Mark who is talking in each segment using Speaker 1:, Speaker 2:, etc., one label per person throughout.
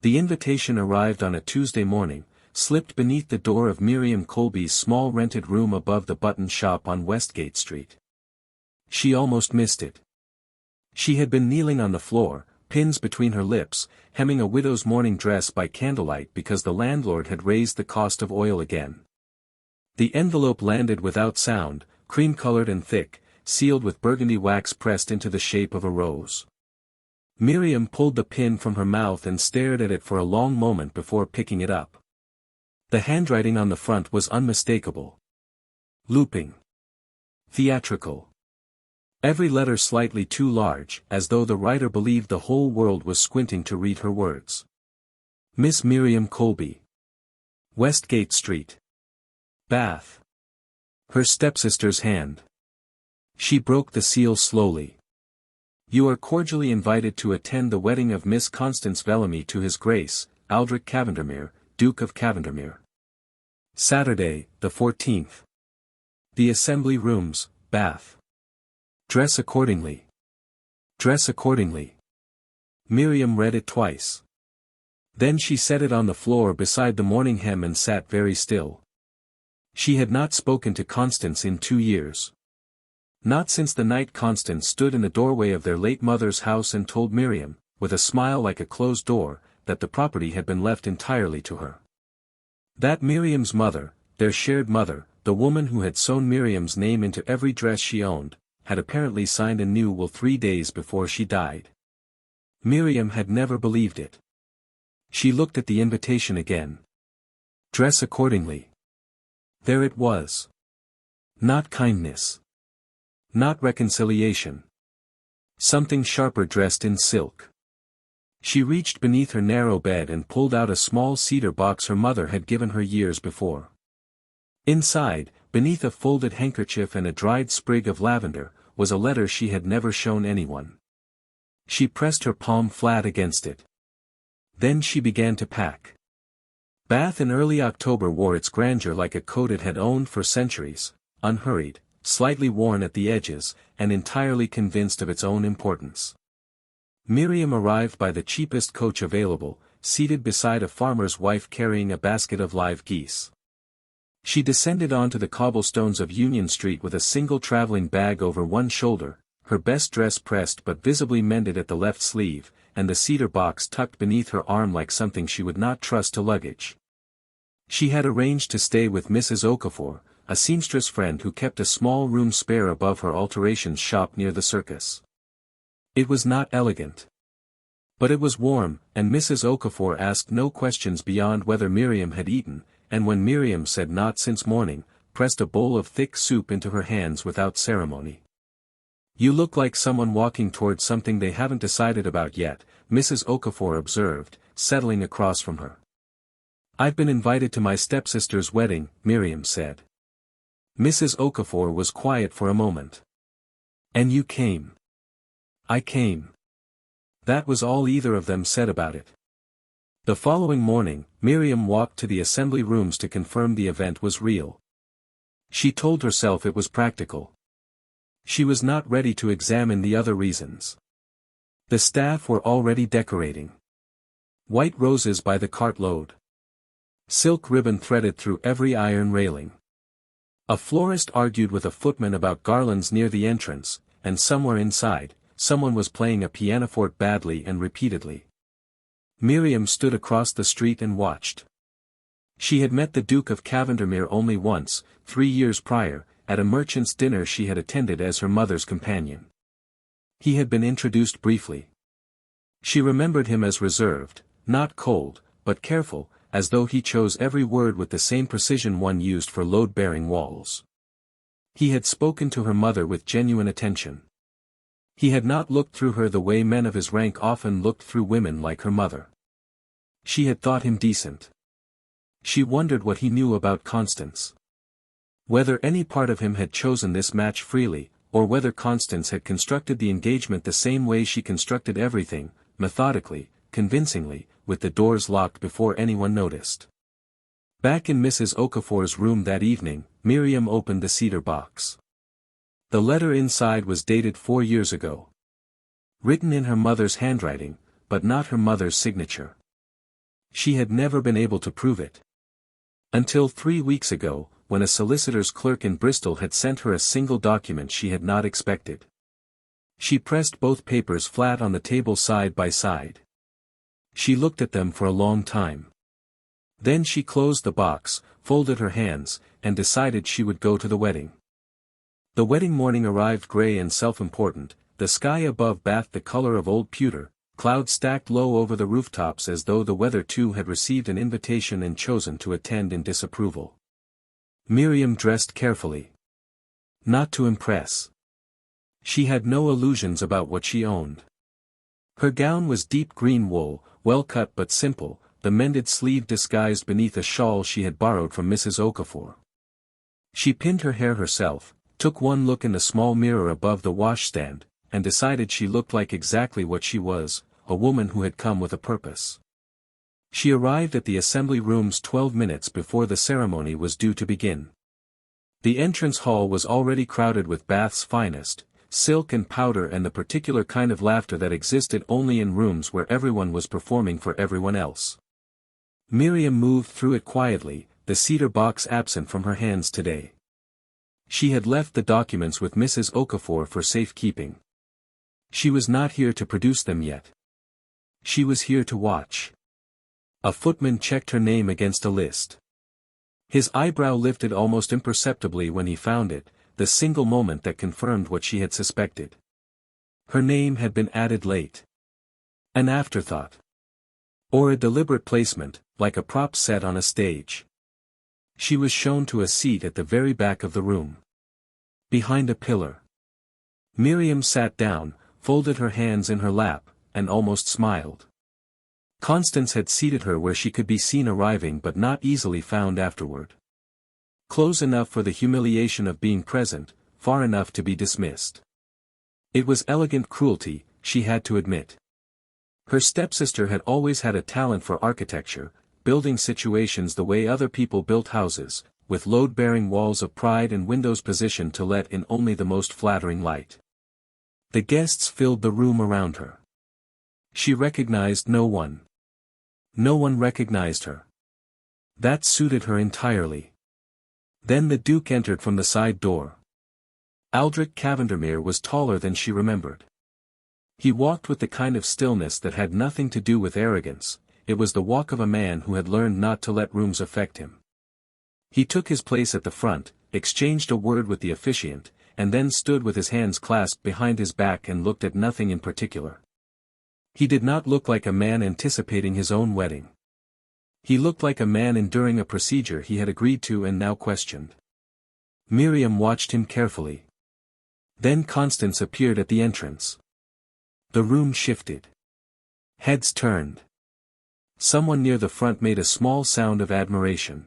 Speaker 1: The invitation arrived on a Tuesday morning, slipped beneath the door of Miriam Colby's small rented room above the button shop on Westgate Street. She almost missed it. She had been kneeling on the floor, pins between her lips, hemming a widow's morning dress by candlelight because the landlord had raised the cost of oil again. The envelope landed without sound, cream-colored and thick, sealed with burgundy wax pressed into the shape of a rose. Miriam pulled the pin from her mouth and stared at it for a long moment before picking it up. The handwriting on the front was unmistakable. Looping. Theatrical. Every letter slightly too large, as though the writer believed the whole world was squinting to read her words. Miss Miriam Colby. Westgate Street. Bath. Her stepsister's hand. She broke the seal slowly. You are cordially invited to attend the wedding of Miss Constance Bellamy to His Grace, Aldrich Cavendermere, Duke of Cavendermere. Saturday, the 14th. The Assembly Rooms, Bath. Dress accordingly. Dress accordingly. Miriam read it twice. Then she set it on the floor beside the morning hem and sat very still. She had not spoken to Constance in 2 years. Not since the night Constance stood in the doorway of their late mother's house and told Miriam, with a smile like a closed door, that the property had been left entirely to her. That Miriam's mother, their shared mother, the woman who had sewn Miriam's name into every dress she owned, had apparently signed a new will 3 days before she died. Miriam had never believed it. She looked at the invitation again. Dress accordingly. There it was. Not kindness. Not reconciliation. Something sharper dressed in silk. She reached beneath her narrow bed and pulled out a small cedar box her mother had given her years before. Inside, beneath a folded handkerchief and a dried sprig of lavender, was a letter she had never shown anyone. She pressed her palm flat against it. Then she began to pack. Bath in early October wore its grandeur like a coat it had owned for centuries, unhurried, slightly worn at the edges, and entirely convinced of its own importance. Miriam arrived by the cheapest coach available, seated beside a farmer's wife carrying a basket of live geese. She descended onto the cobblestones of Union Street with a single traveling bag over one shoulder, her best dress pressed but visibly mended at the left sleeve, and the cedar box tucked beneath her arm like something she would not trust to luggage. She had arranged to stay with Mrs. Okafor, a seamstress friend who kept a small room spare above her alterations shop near the circus. It was not elegant. But it was warm, and Mrs. Okafor asked no questions beyond whether Miriam had eaten, and when Miriam said not since morning, pressed a bowl of thick soup into her hands without ceremony. You look like someone walking towards something they haven't decided about yet, Mrs. Okafor observed, settling across from her. I've been invited to my stepsister's wedding, Miriam said. Mrs. Okafor was quiet for a moment. And you came. I came. That was all either of them said about it. The following morning, Miriam walked to the assembly rooms to confirm the event was real. She told herself it was practical. She was not ready to examine the other reasons. The staff were already decorating. White roses by the cartload. Silk ribbon threaded through every iron railing. A florist argued with a footman about garlands near the entrance, and somewhere inside, someone was playing a pianoforte badly and repeatedly. Miriam stood across the street and watched. She had met the Duke of Cavendermere only once, 3 years prior, at a merchant's dinner she had attended as her mother's companion. He had been introduced briefly. She remembered him as reserved, not cold, but careful, as though he chose every word with the same precision one used for load-bearing walls. He had spoken to her mother with genuine attention. He had not looked through her the way men of his rank often looked through women like her mother. She had thought him decent. She wondered what he knew about Constance. Whether any part of him had chosen this match freely, or whether Constance had constructed the engagement the same way she constructed everything, methodically, convincingly, with the doors locked before anyone noticed. Back in Mrs. Okafor's room that evening, Miriam opened the cedar box. The letter inside was dated 4 years ago. Written in her mother's handwriting, but not her mother's signature. She had never been able to prove it. Until 3 weeks ago, when a solicitor's clerk in Bristol had sent her a single document she had not expected. She pressed both papers flat on the table side by side. She looked at them for a long time. Then she closed the box, folded her hands, and decided she would go to the wedding. The wedding morning arrived grey and self-important, the sky above Bath the colour of old pewter, clouds stacked low over the rooftops as though the weather too had received an invitation and chosen to attend in disapproval. Miriam dressed carefully. Not to impress. She had no illusions about what she owned. Her gown was deep green wool, well cut but simple, the mended sleeve disguised beneath a shawl she had borrowed from Mrs. Okafor. She pinned her hair herself, took one look in the small mirror above the washstand, and decided she looked like exactly what she was, a woman who had come with a purpose. She arrived at the assembly rooms 12 minutes before the ceremony was due to begin. The entrance hall was already crowded with Bath's finest, silk and powder and the particular kind of laughter that existed only in rooms where everyone was performing for everyone else. Miriam moved through it quietly, the cedar box absent from her hands today. She had left the documents with Mrs. Okafor for safekeeping. She was not here to produce them yet. She was here to watch. A footman checked her name against a list. His eyebrow lifted almost imperceptibly when he found it, the single moment that confirmed what she had suspected. Her name had been added late. An afterthought. Or a deliberate placement, like a prop set on a stage. She was shown to a seat at the very back of the room. Behind a pillar. Miriam sat down, folded her hands in her lap, and almost smiled. Constance had seated her where she could be seen arriving but not easily found afterward. Close enough for the humiliation of being present, far enough to be dismissed. It was elegant cruelty, she had to admit. Her stepsister had always had a talent for architecture, building situations the way other people built houses, with load-bearing walls of pride and windows positioned to let in only the most flattering light. The guests filled the room around her. She recognized no one. No one recognized her. That suited her entirely. Then the Duke entered from the side door. Aldrich Cavendermere was taller than she remembered. He walked with the kind of stillness that had nothing to do with arrogance, it was the walk of a man who had learned not to let rooms affect him. He took his place at the front, exchanged a word with the officiant, and then stood with his hands clasped behind his back and looked at nothing in particular. He did not look like a man anticipating his own wedding. He looked like a man enduring a procedure he had agreed to and now questioned. Miriam watched him carefully. Then Constance appeared at the entrance. The room shifted. Heads turned. Someone near the front made a small sound of admiration.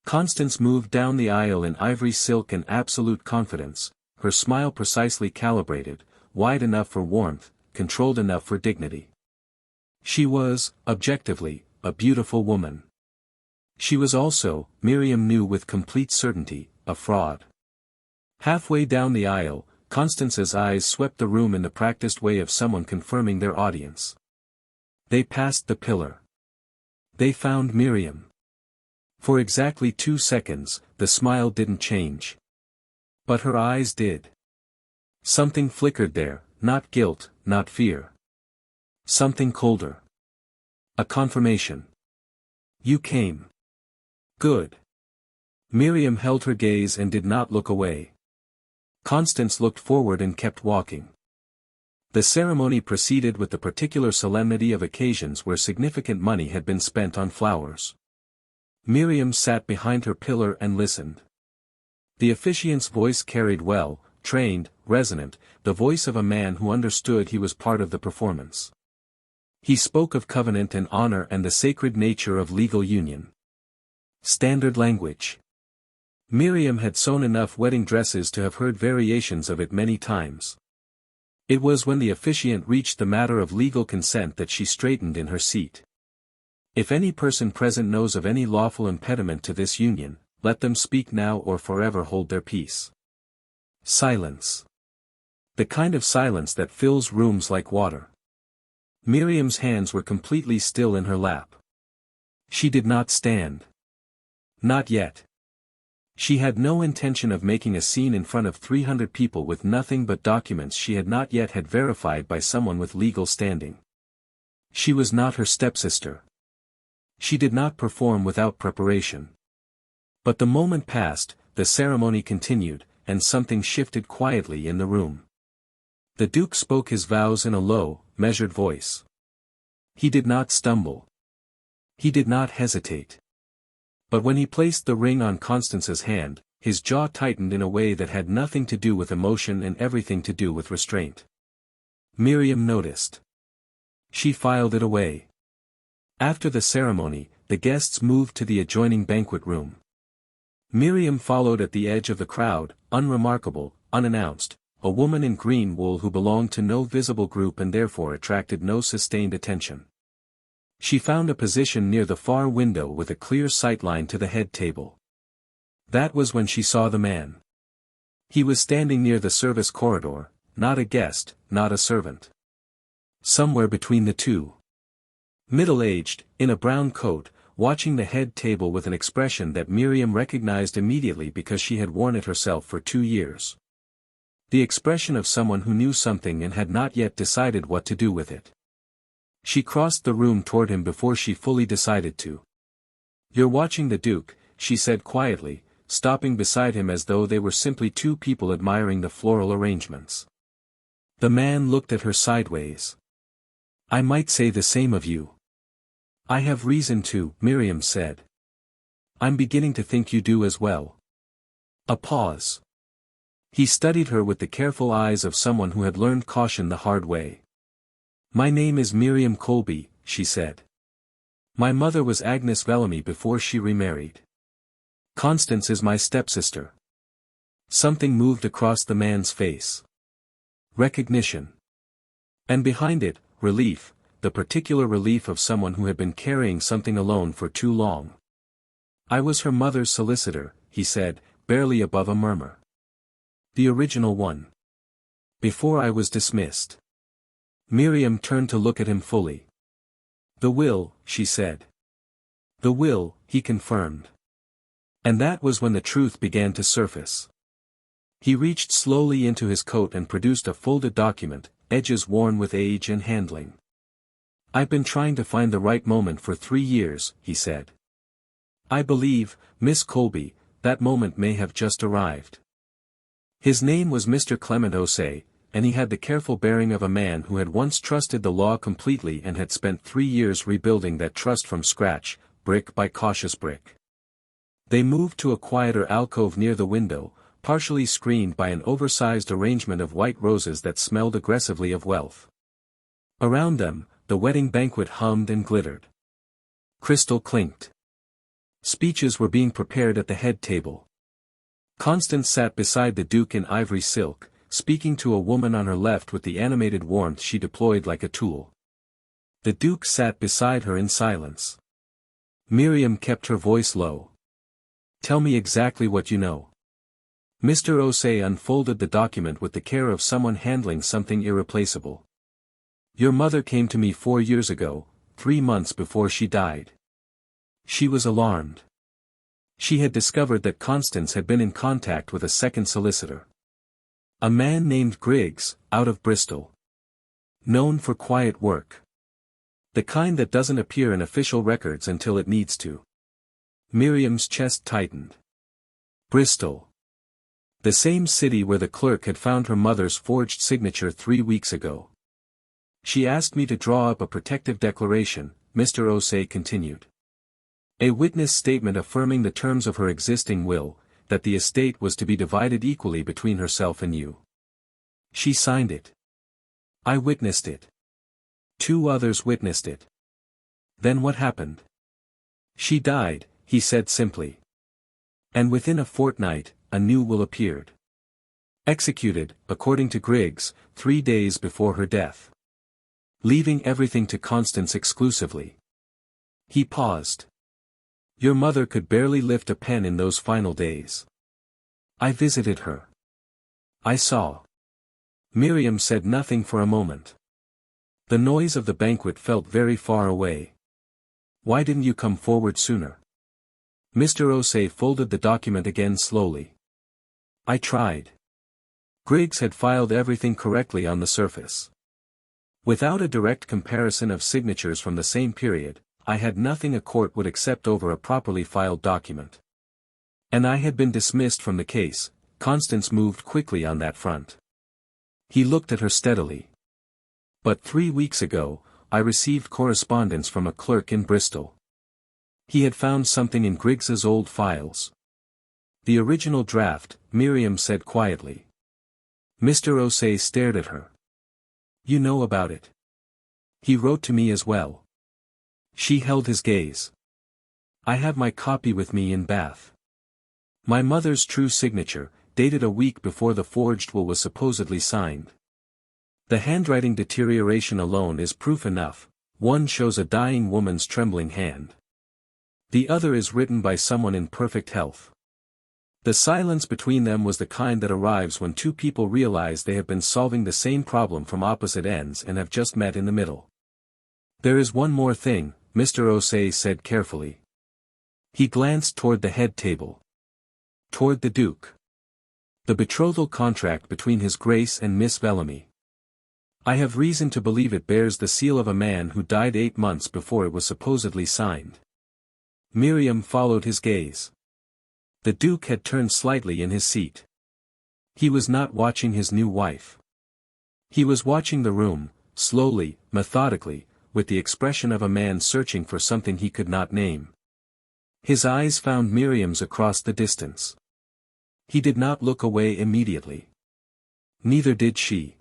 Speaker 1: Constance moved down the aisle in ivory silk and absolute confidence, her smile precisely calibrated, wide enough for warmth, controlled enough for dignity. She was, objectively, a beautiful woman. She was also, Miriam knew with complete certainty, a fraud. Halfway down the aisle, Constance's eyes swept the room in the practiced way of someone confirming their audience. They passed the pillar. They found Miriam. For exactly 2 seconds, the smile didn't change. But her eyes did. Something flickered there, not guilt, not fear. Something colder. A confirmation. You came. Good. Miriam held her gaze and did not look away. Constance looked forward and kept walking. The ceremony proceeded with the particular solemnity of occasions where significant money had been spent on flowers. Miriam sat behind her pillar and listened. The officiant's voice carried well, trained, resonant, the voice of a man who understood he was part of the performance. He spoke of covenant and honor and the sacred nature of legal union. Standard language. Miriam had sewn enough wedding dresses to have heard variations of it many times. It was when the officiant reached the matter of legal consent that she straightened in her seat. If any person present knows of any lawful impediment to this union, let them speak now or forever hold their peace. Silence. The kind of silence that fills rooms like water. Miriam's hands were completely still in her lap. She did not stand. Not yet. She had no intention of making a scene in front of 300 people with nothing but documents she had not yet had verified by someone with legal standing. She was not her stepsister. She did not perform without preparation. But the moment passed, the ceremony continued, and something shifted quietly in the room. The Duke spoke his vows in a low, measured voice. He did not stumble. He did not hesitate. But when he placed the ring on Constance's hand, his jaw tightened in a way that had nothing to do with emotion and everything to do with restraint. Miriam noticed. She filed it away. After the ceremony, the guests moved to the adjoining banquet room. Miriam followed at the edge of the crowd, unremarkable, unannounced, a woman in green wool who belonged to no visible group and therefore attracted no sustained attention. She found a position near the far window with a clear sightline to the head table. That was when she saw the man. He was standing near the service corridor, not a guest, not a servant. Somewhere between the two. Middle-aged, in a brown coat, watching the head table with an expression that Miriam recognized immediately because she had worn it herself for 2 years. The expression of someone who knew something and had not yet decided what to do with it. She crossed the room toward him before she fully decided to. "You're watching the Duke," she said quietly, stopping beside him as though they were simply two people admiring the floral arrangements. The man looked at her sideways. "I might say the same of you." "I have reason to," Miriam said. "I'm beginning to think you do as well." A pause. He studied her with the careful eyes of someone who had learned caution the hard way. "My name is Miriam Colby," she said. "My mother was Agnes Bellamy before she remarried. Constance is my stepsister." Something moved across the man's face. Recognition. And behind it, relief, the particular relief of someone who had been carrying something alone for too long. "I was her mother's solicitor," he said, barely above a murmur. "The original one. Before I was dismissed." Miriam turned to look at him fully. "The will," she said. "The will," he confirmed. And that was when the truth began to surface. He reached slowly into his coat and produced a folded document, edges worn with age and handling. "I've been trying to find the right moment for 3 years," he said. "I believe, Miss Colby, that moment may have just arrived." His name was Mr. Clement O'Shea, and he had the careful bearing of a man who had once trusted the law completely and had spent 3 years rebuilding that trust from scratch, brick by cautious brick. They moved to a quieter alcove near the window, partially screened by an oversized arrangement of white roses that smelled aggressively of wealth. Around them, the wedding banquet hummed and glittered. Crystal clinked. Speeches were being prepared at the head table. Constance sat beside the Duke in ivory silk, speaking to a woman on her left with the animated warmth she deployed like a tool. The Duke sat beside her in silence. Miriam kept her voice low. "Tell me exactly what you know." Mr. O'Shea unfolded the document with the care of someone handling something irreplaceable. "Your mother came to me 4 years ago, 3 months before she died. She was alarmed. She had discovered that Constance had been in contact with a second solicitor. A man named Griggs, out of Bristol. Known for quiet work. The kind that doesn't appear in official records until it needs to." Miriam's chest tightened. Bristol. The same city where the clerk had found her mother's forged signature 3 weeks ago. "She asked me to draw up a protective declaration," Mr. O'Shea continued. "A witness statement affirming the terms of her existing will, that the estate was to be divided equally between herself and you. She signed it. I witnessed it. 2 others witnessed it. Then what happened?" "She died," he said simply. "And within a fortnight, a new will appeared. Executed, according to Griggs, 3 days before her death. Leaving everything to Constance exclusively." He paused. "Your mother could barely lift a pen in those final days. I visited her. I saw." Miriam said nothing for a moment. The noise of the banquet felt very far away. Why didn't you come forward sooner? Mr. O'Shea folded the document again slowly. I tried. Griggs had filed everything correctly on the surface. Without a direct comparison of signatures from the same period, I had nothing a court would accept over a properly filed document. And I had been dismissed from the case. Constance moved quickly on that front. He looked at her steadily. But 3 weeks ago, I received correspondence from a clerk in Bristol. He had found something in Griggs's old files. The original draft, Miriam said quietly. Mr. O'Shea stared at her. You know about it. He wrote to me as well. She held his gaze. I have my copy with me in Bath. My mother's true signature, dated a week before the forged will was supposedly signed. The handwriting deterioration alone is proof enough. One shows a dying woman's trembling hand. The other is written by someone in perfect health. The silence between them was the kind that arrives when two people realize they have been solving the same problem from opposite ends and have just met in the middle. There is one more thing, Mr. O'Shea said carefully. He glanced toward the head table. Toward the Duke. The betrothal contract between His Grace and Miss Bellamy. I have reason to believe it bears the seal of a man who died 8 months before it was supposedly signed. Miriam followed his gaze. The Duke had turned slightly in his seat. He was not watching his new wife. He was watching the room, slowly, methodically, with the expression of a man searching for something he could not name. His eyes found Miriam's across the distance. He did not look away immediately. Neither did she.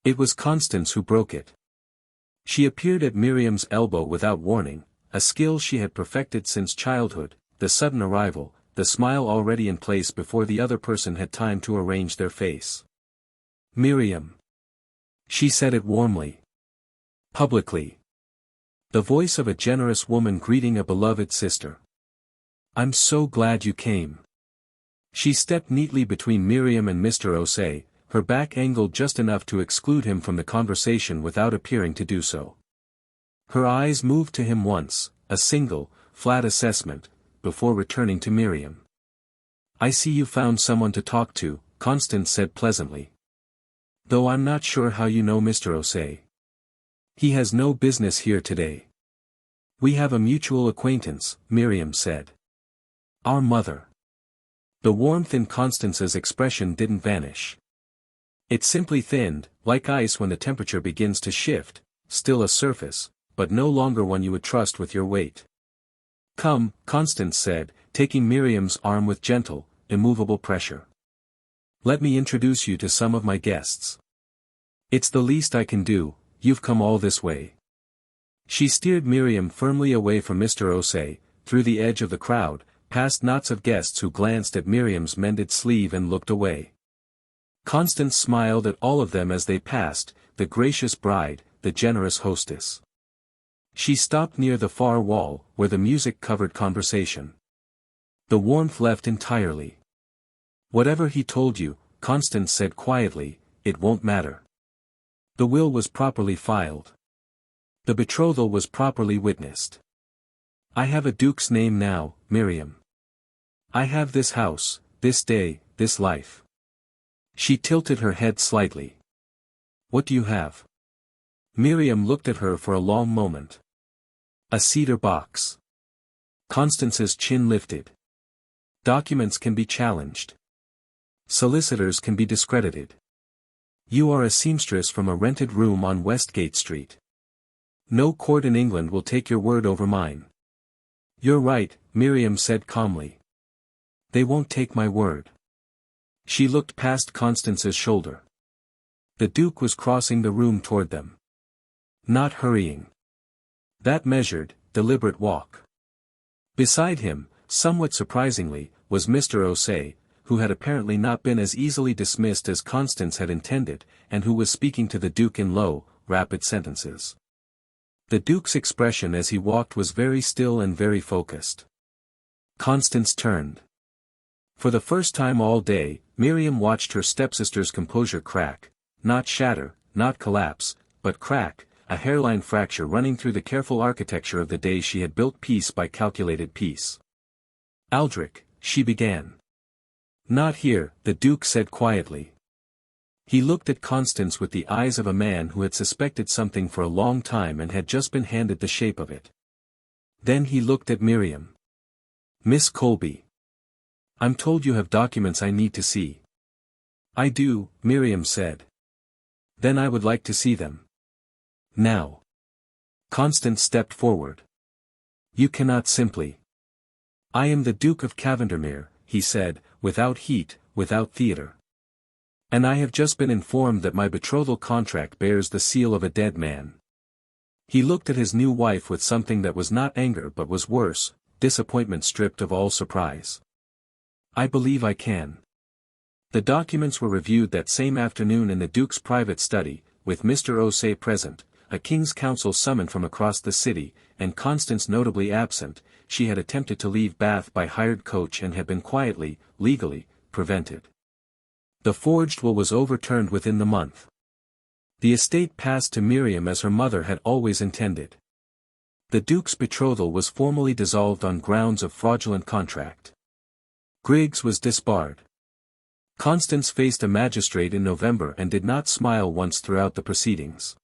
Speaker 1: It was Constance who broke it. She appeared at Miriam's elbow without warning, a skill she had perfected since childhood, the sudden arrival, the smile already in place before the other person had time to arrange their face. Miriam. She said it warmly. Publicly. The voice of a generous woman greeting a beloved sister. I'm so glad you came. She stepped neatly between Miriam and Mr. O'Shea, her back angled just enough to exclude him from the conversation without appearing to do so. Her eyes moved to him once, a single, flat assessment, before returning to Miriam. I see you found someone to talk to, Constance said pleasantly. Though I'm not sure how you know Mr. O'Shea. He has no business here today. We have a mutual acquaintance, Miriam said. Our mother. The warmth in Constance's expression didn't vanish. It simply thinned, like ice when the temperature begins to shift, still a surface, but no longer one you would trust with your weight. Come, Constance said, taking Miriam's arm with gentle, immovable pressure. Let me introduce you to some of my guests. It's the least I can do, you've come all this way. She steered Miriam firmly away from Mr. O'Shea, through the edge of the crowd, past knots of guests who glanced at Miriam's mended sleeve and looked away. Constance smiled at all of them as they passed, the gracious bride, the generous hostess. She stopped near the far wall, where the music covered conversation. The warmth left entirely. Whatever he told you, Constance said quietly, it won't matter. The will was properly filed. The betrothal was properly witnessed. I have a duke's name now, Miriam. I have this house, this day, this life. She tilted her head slightly. What do you have? Miriam looked at her for a long moment. A cedar box. Constance's chin lifted. Documents can be challenged. Solicitors can be discredited. You are a seamstress from a rented room on Westgate Street. No court in England will take your word over mine. You're right, Miriam said calmly. They won't take my word. She looked past Constance's shoulder. The Duke was crossing the room toward them. Not hurrying. That measured, deliberate walk. Beside him, somewhat surprisingly, was Mr. O'Shea, who had apparently not been as easily dismissed as Constance had intended, and who was speaking to the Duke in low, rapid sentences. The Duke's expression as he walked was very still and very focused. Constance turned. For the first time all day, Miriam watched her stepsister's composure crack, not shatter, not collapse, but crack, a hairline fracture running through the careful architecture of the day she had built piece by calculated piece. "Aldrich," she began. "Not here," the Duke said quietly. He looked at Constance with the eyes of a man who had suspected something for a long time and had just been handed the shape of it. Then he looked at Miriam. "Miss Colby. I'm told you have documents I need to see." "I do," Miriam said. "Then I would like to see them. Now." Constance stepped forward. "You cannot simply." "I am the Duke of Cavendermere," he said, without heat, without theatre. "And I have just been informed that my betrothal contract bears the seal of a dead man." He looked at his new wife with something that was not anger but was worse, disappointment stripped of all surprise. "I believe I can." The documents were reviewed that same afternoon in the Duke's private study, with Mr. O'Shea present, a King's Council summoned from across the city, and Constance notably absent. She had attempted to leave Bath by hired coach and had been quietly, legally, prevented. The forged will was overturned within the month. The estate passed to Miriam as her mother had always intended. The Duke's betrothal was formally dissolved on grounds of fraudulent contract. Griggs was disbarred. Constance faced a magistrate in November and did not smile once throughout the proceedings.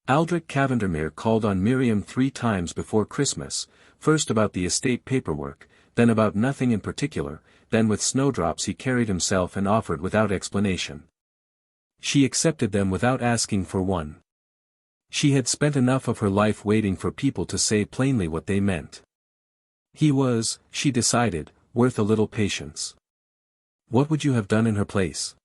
Speaker 1: Aldrich Cavendermere called on Miriam 3 times before Christmas, first about the estate paperwork, then about nothing in particular, then with snowdrops he carried himself and offered without explanation. She accepted them without asking for one. She had spent enough of her life waiting for people to say plainly what they meant. He was, she decided, worth a little patience. What would you have done in her place?